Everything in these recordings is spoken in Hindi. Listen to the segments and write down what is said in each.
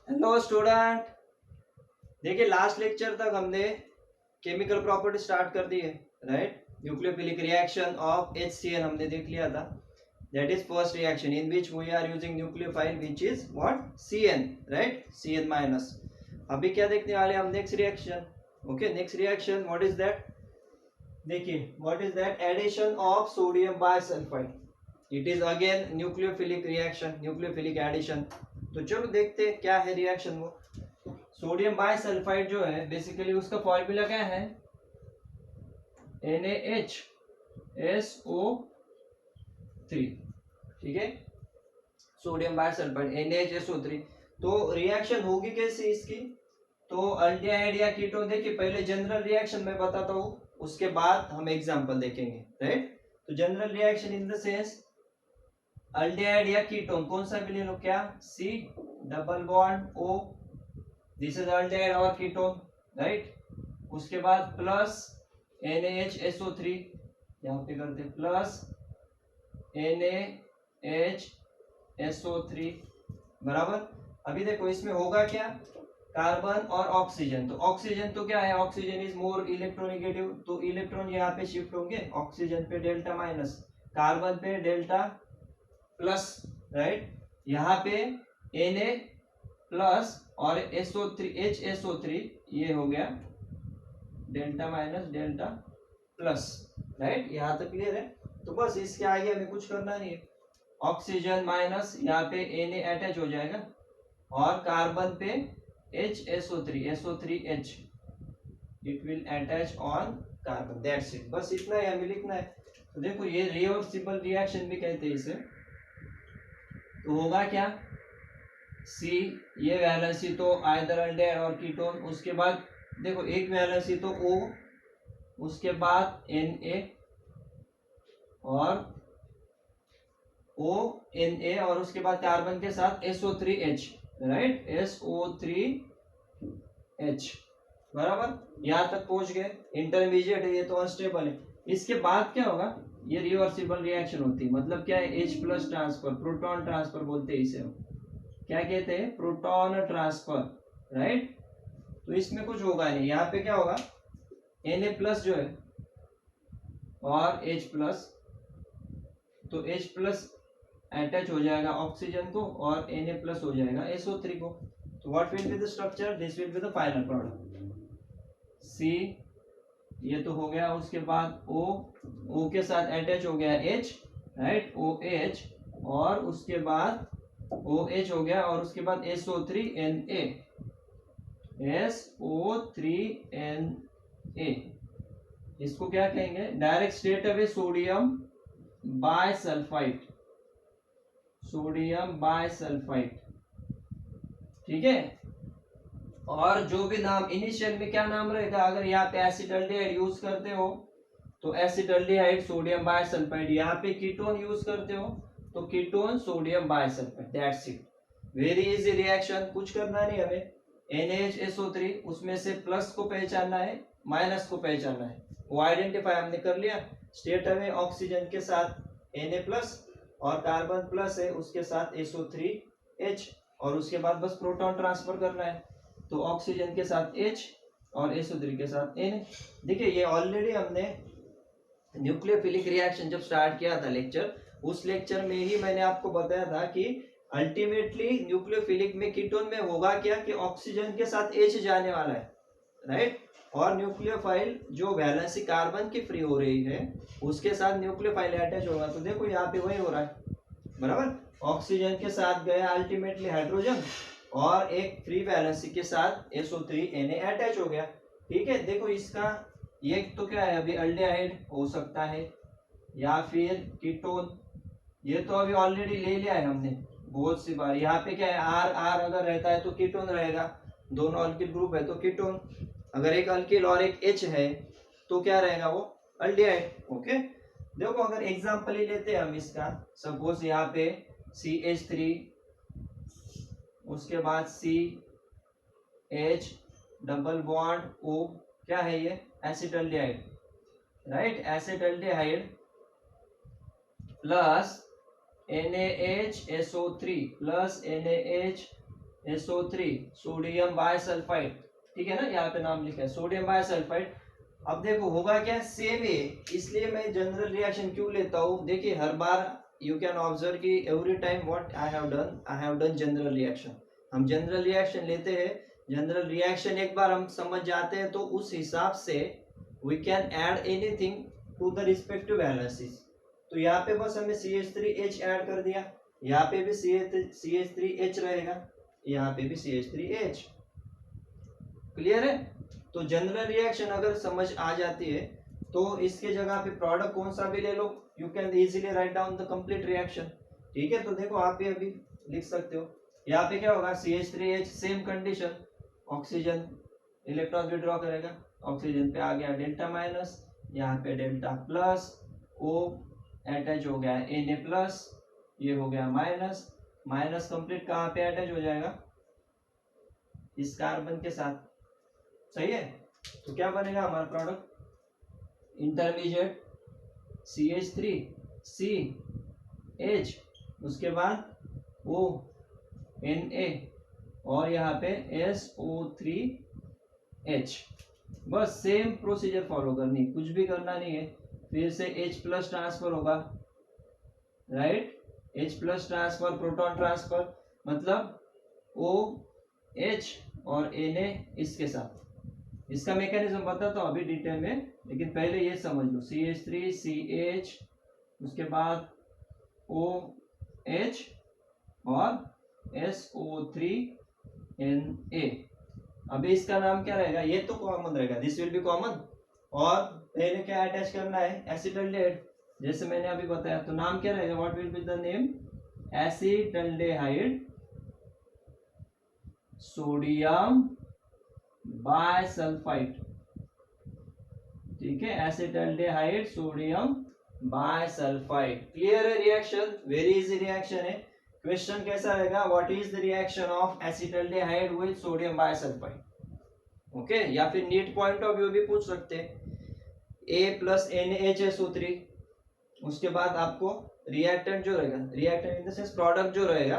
हेलो स्टूडेंट, देखिए लास्ट लेक्चर तक हमने केमिकल प्रॉपर्टी स्टार्ट कर दी है, right. Nucleophilic reaction of HCl हमने देख लिया था। That is first reaction in which we are using nucleophile which is what CN, right, CN माइनस। अभी क्या देखने वाले हम, next reaction. Okay, next reaction what is that? देखिए what is that, addition of sodium bisulphide. It is again nucleophilic reaction, nucleophilic addition. तो चलो देखते हैं क्या है रिएक्शन वो। सोडियम बाइसल्फाइड जो है बेसिकली उसका फॉर्मूला क्या है, NaHSO3, ठीक है। Sodium bisulphide NaHSO3। तो रिएक्शन होगी कैसी इसकी? तो अल्डिहाइड या कीटोन, देखिए पहले जनरल रिएक्शन मैं बताता हूँ, उसके बाद हम एग्जांपल देखेंगे, राइट। तो general reaction in the sense aldehyde या कीटोन कौन सा भी ले लो, क्या C double bond O, this is aldehyde और कीटोन, राइट। उसके बाद प्लस NaHSO3, यहाँ पे करते प्लस NaHSO3 बराबर। अभी देखो इसमें होगा क्या, कार्बन और ऑक्सीजन। तो ऑक्सीजन तो क्या है, ऑक्सीजन इज मोर इलेक्ट्रोनेगेटिव, तो इलेक्ट्रॉन यहाँ पे शिफ्ट होंगे, ऑक्सीजन पे डेल्टा माइनस, कार्बन पे डेल्टा प्लस, राइट। यहाँ पे Na प्लस और SO3 HSO3, ये हो गया delta minus delta plus, right. यहाँ तक क्लियर है। तो बस इसके आगे हमें कुछ करना नहीं है। ऑक्सीजन माइनस यहाँ पे Na अटैच हो जाएगा और कार्बन पे SO3H, it will attach on carbon, that's it. बस इतना ही हमें लिखना है। तो देखो ये रिवर्सिबल रिएक्शन भी कहते हैं इसे। तो होगा क्या, C, ये वैलेंसी तो आइदर अल्डिहाइड और कीटोन, उसके बाद देखो एक वैलेंसी तो O, उसके बाद Na और Na और उसके बाद कार्बन के साथ SO3H, राइट, SO3H बराबर। यहां तक पहुंच गए, इंटरमीडिएट है ये तो अनस्टेबल है। इसके बाद क्या होगा, ये रिवर्सिबल रिएक्शन होती है, मतलब क्या है, H plus transfer, proton transfer बोलते हैं इसे हम, क्या कहते हैं, प्रोटॉन ट्रांसफर, राइट। तो इसमें कुछ होगा नहीं, यहाँ पे क्या होगा, Na प्लस जो है और H प्लस, तो H प्लस अटैच हो जाएगा ऑक्सीजन को और Na प्लस हो जाएगा SO3 को। तो what will be the structure, this will be the final product. C, ये तो हो गया, उसके बाद O के साथ अटैच हो गया H, राइट, OH, और उसके बाद OH हो गया और उसके बाद SO3Na, SO3Na, इसको क्या कहेंगे, direct state away sodium bisulphide, sodium bisulphite, ठीक है। और जो भी नाम इनिशियल में क्या नाम रहेगा, अगर यहाँ पे एसिटल्डिहाइड यूज करते हो तो एसिटल्डिहाइड सोडियम बाइसल्फाइड, यहाँ पे कीटोन यूज करते हो तो ketone sodium bisulphide, that's it. Very easy reaction, कुछ करना नहीं हमें। NaHSO3, उसमें से प्लस को पहचानना है, माइनस को पहचानना है, वो आइडेंटिफाई हमने कर लिया। स्टेट में ऑक्सीजन के साथ Na प्लस और कार्बन प्लस है उसके साथ SO3H, और उसके बाद बस प्रोटॉन ट्रांसफर करना है, तो ऑक्सीजन के साथ H और SO3 के साथ Na। देखिए ये ऑलरेडी हमने न्यूक्लियोफिलिक रिएक्शन जब स्टार्ट किया था लेक्चर, उस लेक्चर में ही मैंने आपको बताया था कि अल्टीमेटली न्यूक्लियोफिलिक में कीटोन में होगा क्या कि ऑक्सीजन के साथ H जाने वाला है, राइट। और न्यूक्लियोफाइल जो वैलेंसी कार्बन की फ्री हो रही है उसके साथ न्यूक्लियोफाइल अटैच होगा। तो देखो यहाँ पे वही हो रहा है, बराबर। ऑक्सीजन के साथ गया अल्टीमेटली हाइड्रोजन और एक फ्री वैलेंसी के साथ SO3Na अटैच हो गया, ठीक है। देखो इसका ये तो क्या है, अभी अल्डिहाइड हो सकता है या फिर कीटोन, ये तो अभी ऑलरेडी ले लिया है हमने बहुत सी बार। यहाँ पे क्या है, आर आर अगर रहता है तो कीटोन रहेगा, दोनों अल्किल ग्रुप है तो कीटोन, अगर एक अल्किल और एक H है तो क्या रहेगा, वो अल्डिहाइड। ओके, देखो अगर एग्जांपल ही लेते हैं हम इसका, सपोज यहाँ पे CH3, उसके बाद CH डबल बॉन्ड O, क्या है ये, acetaldehyde, right, acetaldehyde plus NaHSO3 plus NaHSO3 SO3 sodium bisulphide, ठीक है ना, यहाँ पे नाम लिखा है सोडियम बायसल्फाइड। अब देखो होगा क्या, सेम है, इसलिए मैं जनरल रिएक्शन क्यों लेता हूँ, देखिए हर बार यू कैन ऑब्जर्व कि every time what I have done general reaction. हम जनरल रिएक्शन लेते हैं, जनरल रिएक्शन एक बार हम समझ जाते हैं तो उस हिसाब से we can add anything to the respective analysis. तो यहाँ पे बस हमें CH3H ऐड कर दिया, यहाँ पे भी CH3H रहेगा, यहाँ पे भी CH3H। क्लियर है। तो जनरल रिएक्शन अगर समझ आ जाती है तो इसके जगह पे प्रोडक्ट कौन सा भी ले लो, you can easily write down the complete reaction. ठीक है, तो देखो आप भी अभी लिख सकते हो, यहाँ पे क्या होगा, CH3H same condition, oxygen electron withdraw करेगा, ऑक्सीजन पे आ गया डेल्टा माइनस, यहाँ पे डेल्टा प्लस, O अटैच हो गया Na प्लस, ये हो गया माइनस, माइनस कंप्लीट कहाँ पे अटैच हो जाएगा, इस कार्बन के साथ, सही है। तो क्या बनेगा हमारा प्रोडक्ट, इंटरमीडिएट CH3CH, उसके बाद O Na और यहाँ पे SO3H। बस सेम प्रोसीजर फॉलो करनी, कुछ भी करना नहीं है। फिर से H प्लस ट्रांसफर होगा, right, H plus transfer, proton transfer, मतलब OH और Na इसके साथ। इसका मैकेनिज्म बताता हूँ अभी डिटेल में, लेकिन पहले ये समझ लो, CH3CH, उसके बाद OH और SO3Na। अभी इसका नाम क्या रहेगा, ये तो कॉमन रहेगा, दिस विल बी कॉमन। और पहले क्या अटैच करना है, एसिटल्डेहाइड, जैसे मैंने अभी बताया, तो नाम क्या रहेगा, what will be the name, acetaldehyde sodium bisulphide. ठीक है, एसिटल्डेहाइड सोडियम बायसल्फाइड। क्लियर है रिएक्शन, वेरी इजी रिएक्शन है। क्वेश्चन कैसा रहेगा, what is the reaction of acetaldehyde with sodium bisulphide, okay. या फिर नीट पॉइंट ऑफ व्यू भी पूछ सकते हैं, A प्लस NaHSO3, उसके बाद आपको रिएक्टेंट जो रहेगा, reactant in the sense product जो रहेगा,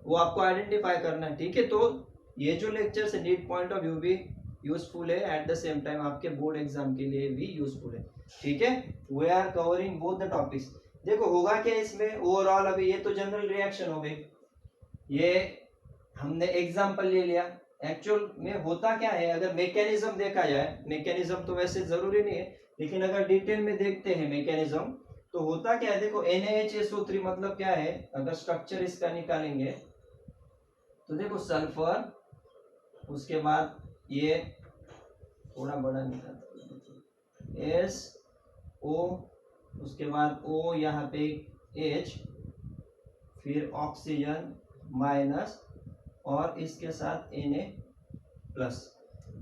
वो आपको आइडेंटिफाई करना है। ठीक है, तो ये जो लेक्चर से नीट पॉइंट ऑफ व्यू भी यूजफुल है, एट द सेम टाइम आपके बोर्ड एग्जाम के लिए भी यूजफुल है। ठीक है, we are covering both the topics. देखो होगा क्या इसमें ओवरऑल, अभी ये तो जनरल रिएक्शन हो गई, ये हमने एग्जाम्पल ले लिया। एक्चुअल में होता क्या है, अगर मैकेनिज्म देखा जाए, मैकेनिज्म तो वैसे जरूरी नहीं है, लेकिन अगर डिटेल में देखते हैं मैकेनिज्म, तो होता क्या है, देखो NaHSO3 मतलब क्या है, अगर स्ट्रक्चर इसका निकालेंगे तो देखो सल्फर, उसके बाद ये थोड़ा बड़ा निकाल SO, उसके बाद O, यहाँ पे H, फिर ऑक्सीजन माइनस और इसके साथ Na प्लस।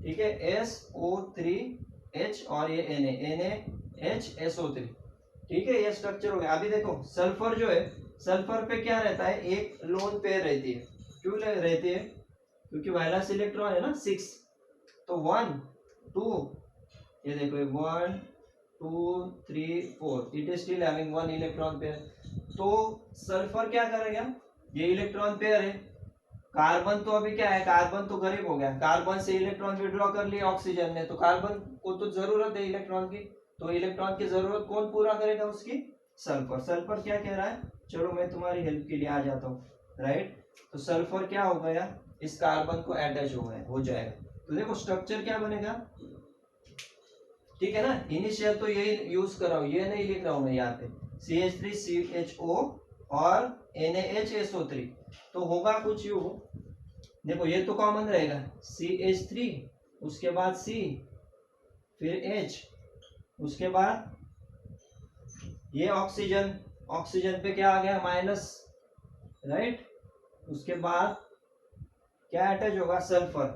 ठीक है, SO3H और ये NaHSO3। ठीक है, ये स्ट्रक्चर हो गया। अभी देखो सल्फर जो है, सल्फर पे क्या रहता है, एक लोन पेयर रहती है। क्यों रहती है, क्योंकि वायरस इलेक्ट्रॉन है ना 6, तो 1 2, ये देखो 1 2 3 4, it is still having 1 electron pair. तो सल्फर क्या करेगा, ये इलेक्ट्रॉन पेयर है, कार्बन तो अभी क्या है, कार्बन तो गरीब हो गया, कार्बन से इलेक्ट्रॉन विड्रॉ कर लिया ऑक्सीजन ने, तो कार्बन को तो जरूरत है इलेक्ट्रॉन की, तो इलेक्ट्रॉन की जरूरत कौन पूरा करेगा, उसकी सल्फर। सल्फर क्या कह रहा है, चलो मैं तुम्हारी हेल्प के लिए आ जाता हूँ, राइट। तो सल्फर क्या हो गया, इस कार्बन को अटैच हो जाएगा। तो देखो स्ट्रक्चर क्या बनेगा, ठीक है ना। इनिशियल तो यही यूज कर रहा हूँ, ये नहीं लिख रहा हूँ मैं यहाँ पे, CH3CHO और NaHSO3। तो होगा कुछ यूं, देखो ये तो कॉमन रहेगा, CH3, उसके बाद C, फिर H, उसके बाद ये ऑक्सीजन, ऑक्सीजन पे क्या आ गया माइनस, राइट। उसके बाद क्या अटैच होगा, सल्फर।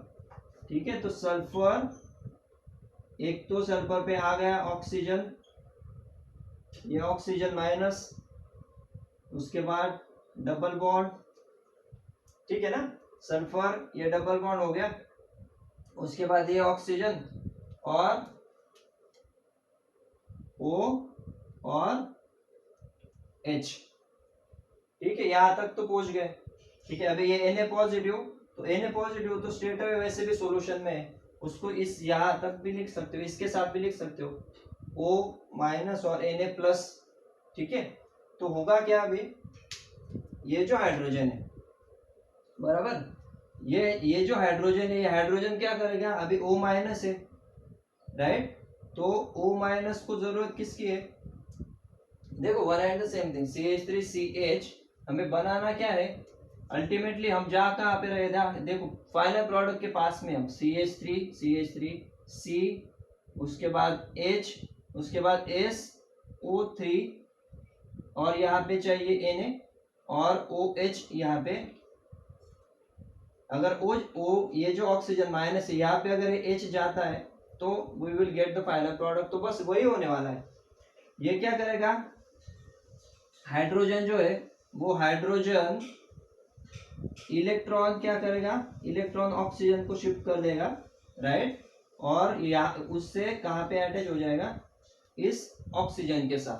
ठीक है, तो सल्फर, एक तो सल्फर पे आ गया ऑक्सीजन, ये ऑक्सीजन माइनस, उसके बाद डबल बॉन्ड, ठीक है ना, सल्फर ये डबल बॉन्ड हो गया, उसके बाद ये ऑक्सीजन और O और H। ठीक है, यहां तक तो पहुंच गए। ठीक है, अभी ये Na पॉजिटिव, तो Na पॉजिटिव तो स्ट्रेट अवे वैसे भी सॉल्यूशन में है, उसको इस यहाँ तक भी लिख सकते हो, इसके साथ भी लिख सकते हो, O माइनस और Na प्लस। ठीक है, तो होगा क्या अभी, ये जो हाइड्रोजन है बराबर, ये जो हाइड्रोजन है, ये हाइड्रोजन क्या करेगा, अभी O माइनस है राइट, तो O माइनस को जरूरत किसकी है, देखो one and the same thing, CH3CH हमें बनाना क्या है, अल्टीमेटली हम जा कहाँ पे रहे थे, देखो फाइनल प्रोडक्ट के पास में हम CH3 C, उसके बाद H, उसके बाद SO3 और यहाँ पे चाहिए Na और OH, यहाँ पे अगर O ये जो ऑक्सीजन माइनस है, यहाँ पे अगर H जाता है तो we will get the final product, तो बस वही होने वाला है। ये क्या करेगा, हाइड्रोजन जो है वो हाइड्रोजन इलेक्ट्रॉन क्या करेगा, इलेक्ट्रॉन ऑक्सीजन को शिफ्ट कर देगा राइट, और या उससे कहाँ पे अटैच हो जाएगा, इस ऑक्सीजन के साथ।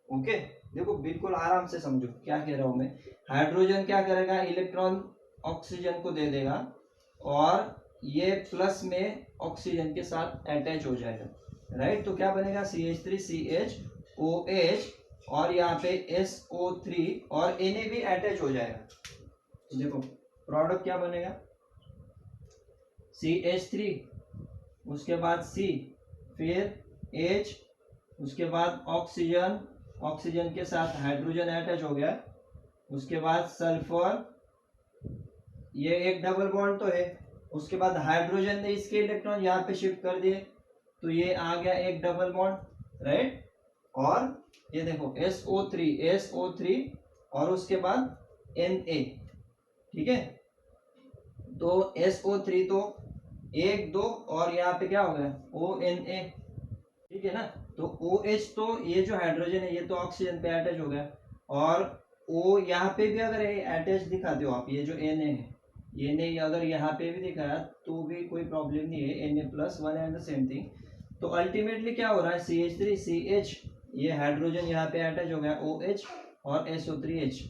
ओके, देखो बिल्कुल आराम से समझो क्या कह रहा हूं मैं, हाइड्रोजन क्या करेगा, इलेक्ट्रॉन ऑक्सीजन को दे देगा और ये प्लस में ऑक्सीजन के साथ अटैच हो जाएगा राइट, तो क्या बनेगा CH3CHOH और यहाँ पे SO3 और Na भी अटैच हो जाएगा, तो देखो प्रोडक्ट क्या बनेगा, CH3 उसके बाद C फिर H उसके बाद ऑक्सीजन, ऑक्सीजन के साथ हाइड्रोजन अटैच हो गया, उसके बाद सल्फर, ये एक डबल बॉन्ड तो है, उसके बाद हाइड्रोजन ने इसके इलेक्ट्रॉन यहाँ पे शिफ्ट कर दिए तो ये आ गया एक डबल बॉन्ड राइट, और ये देखो SO3 और उसके बाद Na। ठीक है, तो SO3 तो 1 2 और यहाँ पे क्या हो गया ONA। ठीक है ना, तो OH तो ये जो हाइड्रोजन है ये तो ऑक्सीजन पे अटैच हो गया, और O यहाँ पे भी अगर अटैच दिखाते हो आप, ये जो Na है ये नहीं अगर यहाँ पे भी दिखाया तो भी कोई प्रॉब्लम नहीं है, Na plus one and the same thing. तो अल्टीमेटली क्या हो रहा है, CH3CH ये हाइड्रोजन यहाँ पे अटैच हो गया OH और SO3H।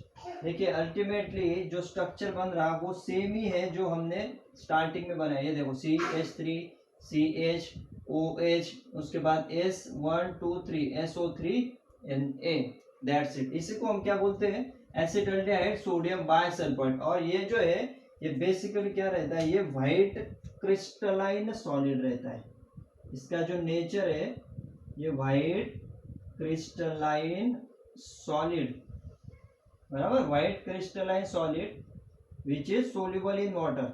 देखिए अल्टीमेटली जो स्ट्रक्चर बन रहा वो सेम ही है जो हमने स्टार्टिंग में बनाया, ये देखो CH3CH OH उसके बाद S1 2 3 SO3 Na, that's it. इसी को हम क्या बोलते हैं, एसिटल्डिहाइड सोडियम बाइसल्फेट। और ये जो है ये बेसिकली क्या रहता है, ये व्हाइट क्रिस्टलाइन सॉलिड रहता है, इसका जो नेचर है ये व्हाइट क्रिस्टलाइन सॉलिड बराबर, white crystalline solid which is soluble in water,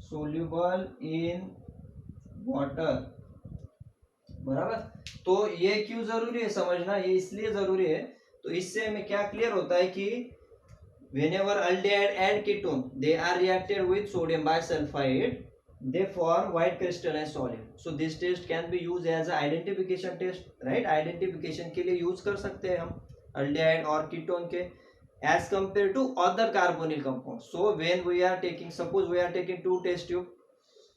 soluble in water बराबर। तो ये क्यों जरूरी है समझना, ये इसलिए जरूरी है, तो इससे हमें क्या क्लियर होता है कि whenever aldehyde and ketone they are reacted with sodium bisulfite they form white crystalline solid, so this test can be used as a identification test right, identification के लिए यूज कर सकते हैं हम aldehyde और ketone के as compared to other carbonyl compounds। so when we are taking, suppose we are taking two test tube,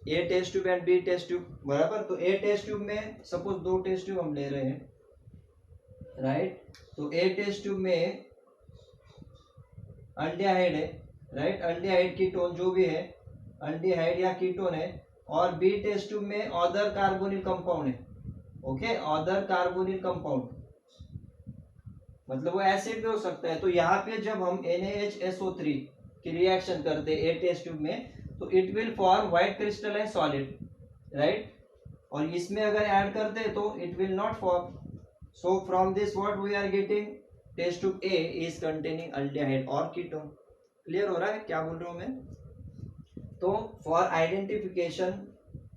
A test tube and B test tube बराबर, तो A test tube में सपोज दो टेस्ट ट्यूब हम ले रहे हैं राइट, तो A टेस्ट ट्यूब में अल्डिहाइड है राइट, अल्डिहाइड कीटोन जो भी है अल्डिहाइड या कीटोन है, और बी टेस्ट ट्यूब में अदर कार्बोनिल कंपाउंड है। ओके, अदर कार्बोनिल कंपाउंड मतलब वो एसिड भी हो सकता है। तो यहाँ पे जब हम NaHSO3 की रिएक्शन करते हैं ए टेस्ट ट्यूब में तो it will form white crystalline solid right, और इसमें अगर ऐड करते हैं तो it will not form. So from this what we are getting, test tube A is containing aldehyde और कीटोन। क्लियर हो रहा है क्या बोल रहा हूं मैं? तो फॉर आइडेंटिफिकेशन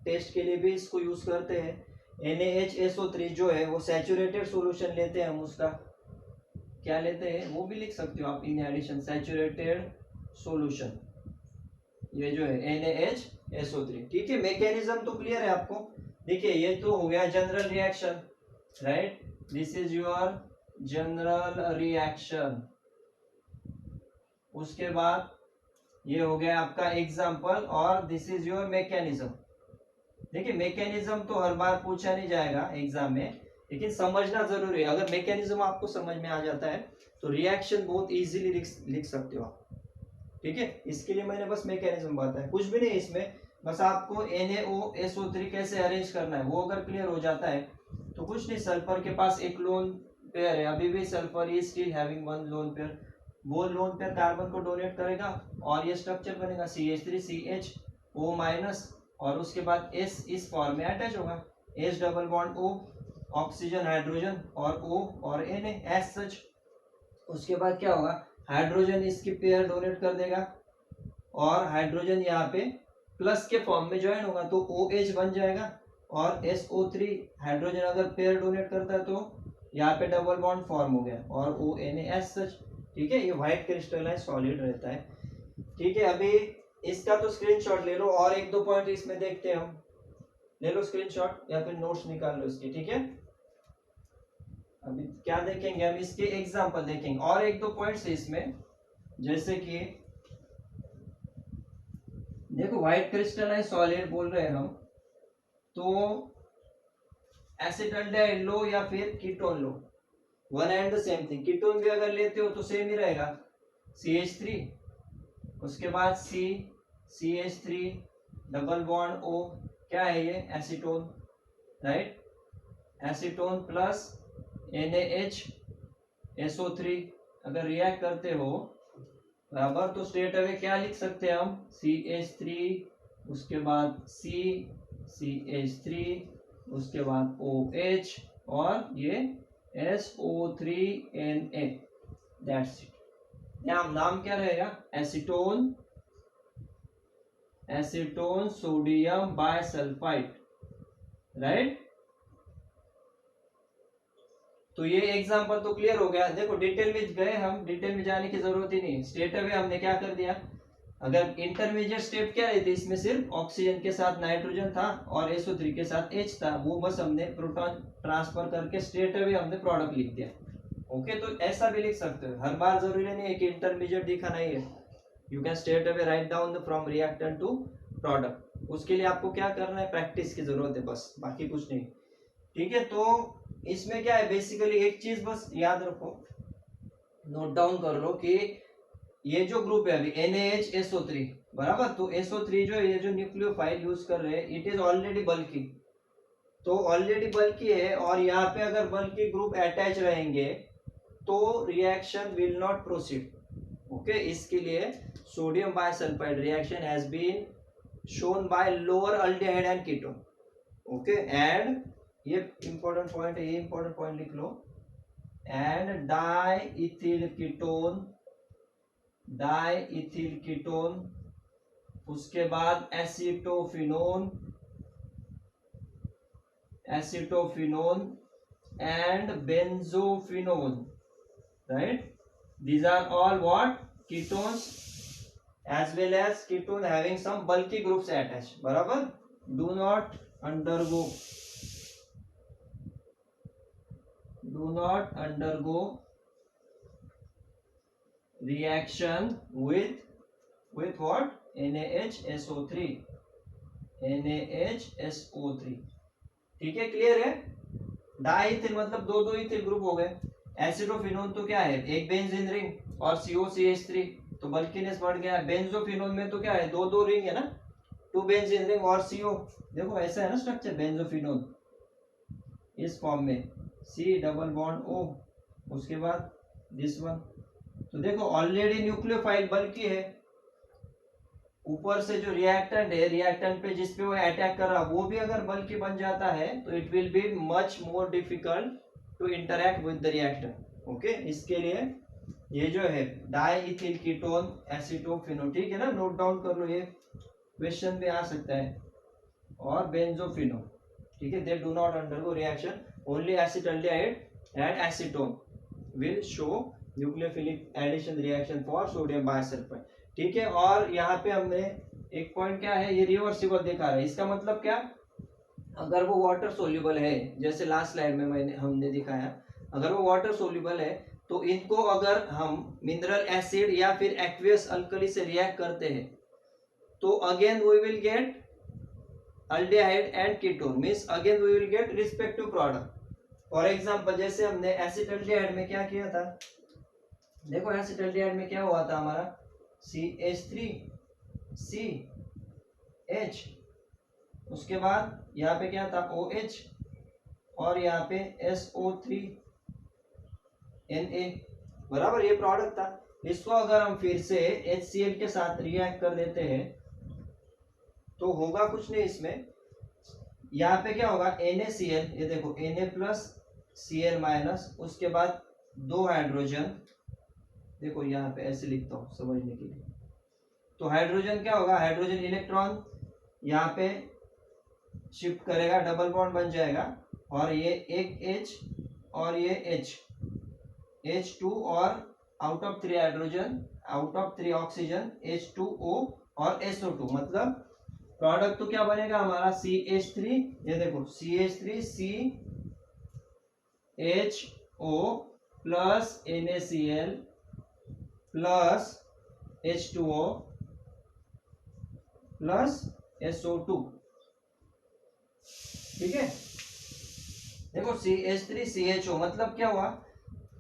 टेस्ट के लिए भी इसको यूज करते हैं। NaHSO3 जो है वो सैचुरेटेड सॉल्यूशन लेते हैं हम, उसका क्या लेते हैं वो भी लिख सकते हो आप इन एडिशन, सैचुरेटेड सॉल्यूशन ये जो है NaHSO3। ठीक है, मैकेनिज्म तो क्लियर है आपको। देखिए ये तो हो गया general reaction right, this is your general reaction. उसके बाद ये हो गया आपका एग्जाम्पल और दिस इज योर मैकेनिज्म। देखिए मैकेनिज्म तो हर बार पूछा नहीं जाएगा एग्जाम में, लेकिन समझना जरूरी है। अगर मैकेनिज्म आपको समझ में आ जाता है तो रिएक्शन बहुत इजीली लिख सकते हो आप। ठीक है, इसके लिए मैंने बस मैकेनिज्म बताया, कुछ भी नहीं इसमें, बस आपको NaOSO3 कैसे अरेंज करना है वो अगर क्लियर हो जाता है तो कुछ नहीं, सल्फर के पास एक लोन पेयर है, अभी भी sulphur is still having one lone pair, वो लोन पेयर कार्बन को डोनेट करेगा और ये स्ट्रक्चर बनेगा CH3CHO- और उसके बाद S इस फॉर्म में अटैच होगा, H double bond O, oxygen hydrogen और O और Na एज सच। उसके बाद क्या होगा, हाइड्रोजन इसकी पेयर डोनेट कर देगा और हाइड्रोजन यहाँ पे प्लस के फॉर्म में ज्वाइन होगा तो OH बन जाएगा और SO3 हाइड्रोजन अगर पेयर डोनेट करता है तो यहाँ पे डबल बॉन्ड फॉर्म हो गया और ONA एज सच। ठीक है, ये व्हाइट क्रिस्टलाइन सॉलिड रहता है। ठीक है, अभी इसका तो स्क्रीनशॉट ले लो और एक दो पॉइंट इसमें देखते हैं हम, ले लो स्क्रीनशॉट या फिर नोट्स निकाल लो इसके। ठीक है, अभी क्या देखेंगे हम, इसके एग्जांपल देखेंगे और एक दो पॉइंट्स है इसमें, जैसे कि देखो व्हाइट क्रिस्टलाइन सॉलिड बोल रहे हैं हम, तो एसिटल्डेहाइड लो या फिर ketone low, one and the same thing, ketone भी अगर लेते हो तो सेम ही रहेगा, CH3 उसके बाद C CH3 double bond O, क्या है ये acetone, right, acetone plus NaH SO3 अगर रिएक्ट करते हो बराबर तो स्ट्रेट अवे क्या लिख सकते हैं हम, CH3 उसके बाद CH3 उसके बाद OH और ये SO3Na, दैट्स इट। नाम क्या रहेगा, acetone, acetone sodium bisulphide, right. तो ये एग्जांपल तो क्लियर हो गया। देखो डिटेल में गए हम, डिटेल में जाने की जरूरत ही नहीं, स्ट्रेट अवे हमने क्या कर दिया, अगर इंटरमीडिएट स्टेप क्या रहती है इसमें, सिर्फ ऑक्सीजन के साथ नाइट्रोजन था और SO3 के साथ H था, वो बस हमने प्रोटॉन ट्रांसफर करके स्ट्रेट अवे हमने प्रोडक्ट लिख दिया। ओके, तो ऐसा भी लिख सकते हो, हर बार जरूरी नहीं है कि इंटरमीडिएट दिखा नहीं है, you can straight away write down from reactant to product. उसके लिए आपको क्या करना है, प्रैक्टिस की जरूरत है बस, बाकी कुछ नहीं। ठीक है, तो इसमें क्या है बेसिकली, एक चीज बस याद रखो, नोट डाउन कर लो कि ये जो ग्रुप है अभी NaHSO3 बराबर, तो SO3 जो ये जो न्यूक्लियोफाइल यूज कर रहे हैं इट इज ऑलरेडी बल्की, तो ऑलरेडी बल्की है और यहाँ पे अगर बल्की ग्रुप अटैच रहेंगे तो reaction will not proceed. Okay, इसके लिए sodium bisulphite reaction has been shown by lower aldehyde and ketone. Okay, and ये इंपॉर्टेंट पॉइंट है, ये इंपॉर्टेंट पॉइंट लिख लो, एंड डाइइथिल कीटोन, उसके बाद acetophenone and benzophenone, right, these are all what ketones as well as ketone having some bulky groups attached, बराबर। do not undergo reaction with what, NaHSO3। ठीक है, क्लियर है। डाइथिल मतलब दो दो इथिल ग्रुप हो गए, एसिडोफिनोन तो क्या है, एक बेंजीन रिंग और COCH3, तो बल्कीनेस बढ़ गया। बेंजोफिनोन में तो क्या है, दो दो रिंग है ना, टू बेंजीन रिंग और CO, देखो ऐसा है ना स्ट्रक्चर, बेंजोफिनोन इस फॉर्म में, C डबल बॉन्ड O, उसके बाद दिस वन, तो देखो ऑलरेडी न्यूक्लियोफाइल बल्कि है, ऊपर से जो रिएक्टेंट है, रिएक्टेंट पे जिसपे वो अटैक कर रहा वो भी अगर बल्कि बन जाता है तो it will be much more difficult to interact with the reactant. Okay, इसके लिए ये जो है डाइइथिल कीटोन एसिटोफिनोन, ठीक है ना, नोट डाउन कर लो, ये क्वेश्चन भी आ सकता है, और बेंजोफिनोन, ठीक है, they do not undergo reaction, only acetaldehyde and acetone will show nucleophilic addition reaction for sodium bisulphite. ठीक है, और यहाँ पे हमने एक पॉइंट क्या है, ये रिवर्सिबल देखा है, इसका मतलब क्या, अगर वो वाटर सोल्यूबल है, जैसे लास्ट स्लाइड में हमने दिखाया, अगर वो वाटर सोल्यूबल है तो इनको अगर हम मिनरल एसिड या फिर एक्वियस अल्कली से रिएक्ट करते हैं तो again we will get aldehyde and ketone, means again we will get respective product. For example जैसे हमने एसिटल्डिहाइड में क्या किया था, देखो एसिटल्डिहाइड में क्या हुआ था हमारा, CH3 CH, उसके बाद यहाँ पे क्या था OH, और यहाँ पे SO3 Na, बराबर, ये प्रोडक्ट था। इसको अगर हम फिर से HCl के साथ रिएक्ट कर देते हैं तो होगा कुछ नहीं इसमें, यहाँ पे क्या होगा NaCl, ये देखो Na प्लस Cl माइनस, उसके बाद 2 हाइड्रोजन, देखो यहाँ पे ऐसे लिखता हूँ समझने के लिए। तो हाइड्रोजन क्या होगा, हाइड्रोजन इलेक्ट्रॉन यहाँ पे शिफ्ट करेगा, डबल बॉन्ड बन जाएगा, और ये एक H और ये H, H2, और out of 3 hydrogen, out of 3 oxygen, H2O और SO2, मतलब प्रोडक्ट तो क्या बनेगा हमारा CH3, ये देखो CH3CHO plus NaCl plus H2O plus SO2, ठीक है। देखो CH3CHO मतलब क्या हुआ,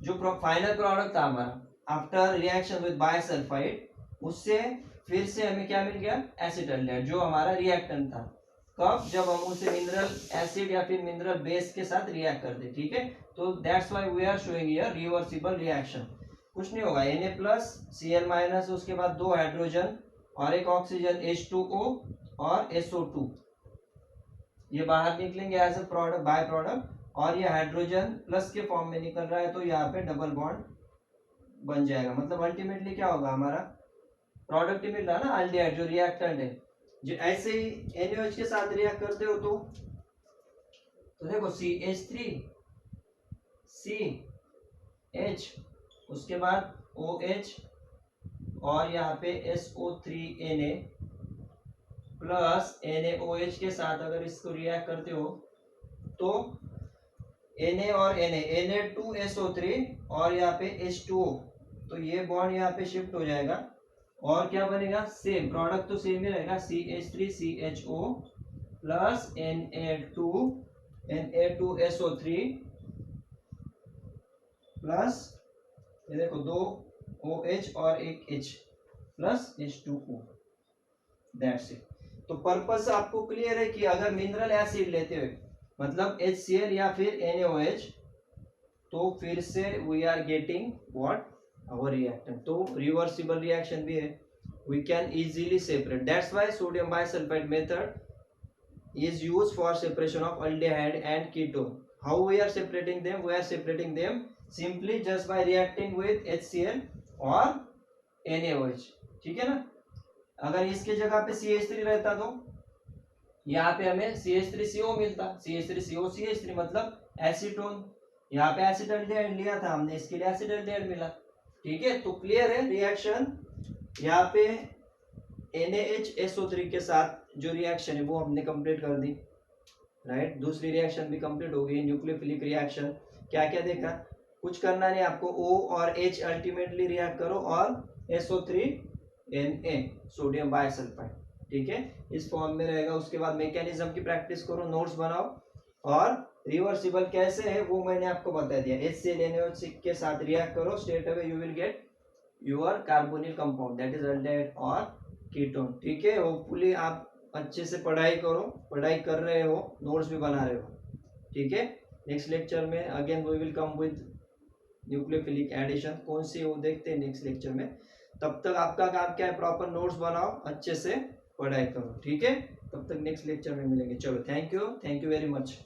जो फाइनल प्रोडक्ट था हमारा आफ्टर रिएक्शन विद बाइसल्फाइड, उससे फिर से हमें क्या मिल गया, एसिटाल्डेहाइड, जो हमारा रिएक्टेंट था। कब, जब हम उसे मिनरल एसिड या फिर मिनरल बेस के साथ रिएक्ट करते, ठीक है। तो that's why we are showing here reversible reaction. कुछ नहीं होगा, Na प्लस Cl माइनस, उसके बाद 2 हाइड्रोजन और एक ऑक्सीजन H2O और SO2, ये बाहर निकलेंगे as a product, by product, और ये हाइड्रोजन प्लस के फॉर्म में निकल रहा है, तो यहाँ पे डबल बॉन्ड बन जाएगा। मतलब अल्टीमेटली क्या होगा, हमारा प्रोडक्ट ही मिल रहा है ना, अल्डिहाइड जो रिएक्टेंट है। जो ऐसे ही NaOH के साथ रिएक्ट करते हो तो देखो CH3 CH, उसके बाद OH, और यहाँ पे SO3 Na प्लस NaOH के साथ अगर इसको रिएक्ट करते हो तो Na और Na2SO3 और यहाँ पे H2O, तो ये बॉन्ड यहाँ पे शिफ्ट हो जाएगा, और क्या बनेगा, सेम प्रोडक्ट तो सेम ही रहेगा, CH3CHO प्लस Na2SO3 प्लस, ये देखो 2 OH और एक H plus H2O, that's it. तो पर्पस आपको क्लियर है कि अगर मिनरल एसिड लेते हुए, मतलब HCl या फिर NaOH, तो फिर से we are getting what, our reactant. तो रिवर्सिबल रिएक्शन भी है, we can easily separate. That's why sodium bisulfite method is used for separation of aldehyde and ketone. How we are separating them? We are separating them simply just by reacting with HCl or NaOH, ठीक है ना। अगर इसके जगह पे CH3 रहता तो यहाँ पे हमें CH3CO मिलता, CH3CO CH3 मतलब एसीटोन, यहाँ पे एसिटाल्डिहाइड लिया था हमने, इसके लिए एसिटाल्डिहाइड मिला, ठीक है। तो क्लियर है रिएक्शन, यहाँ पे NaHSO3 के साथ जो रिएक्शन है वो हमने कंप्लीट कर दी, राइट। दूसरी रिएक्शन भी कंप्लीट हो गई, न्यूक्लियोफिलिक रिएक्शन। क्या क्या देखा, कुछ करना नहीं आपको, O और H अल्टीमेटली रिएक्ट करो और SO3Na सोडियम बाइसल्फाइड, ठीक है, इस फॉर्म में रहेगा। उसके बाद मैकेनिज्म की प्रैक्टिस करो, नोट्स बनाओ, और रिवर्सिबल कैसे है वो मैंने आपको बता दिया। HCl NaOH के साथ रिएक्ट करो, straight away you will get your carbonyl compound, that is aldehyde और कीटोन, ठीक है। होपफुली आप अच्छे से पढ़ाई करो, पढ़ाई कर रहे हो, नोट्स भी बना रहे हो, ठीक है। नेक्स्ट लेक्चर में again we will come with nucleophilic addition, कौन सी वो देखते हैं नेक्स्ट लेक्चर में। तब तक आपका काम क्या है, प्रॉपर नोट्स बनाओ, अच्छे से पढ़ाई करो, ठीक है। तब तक नेक्स्ट लेक्चर में मिलेंगे। चलो, थैंक यू वेरी मच।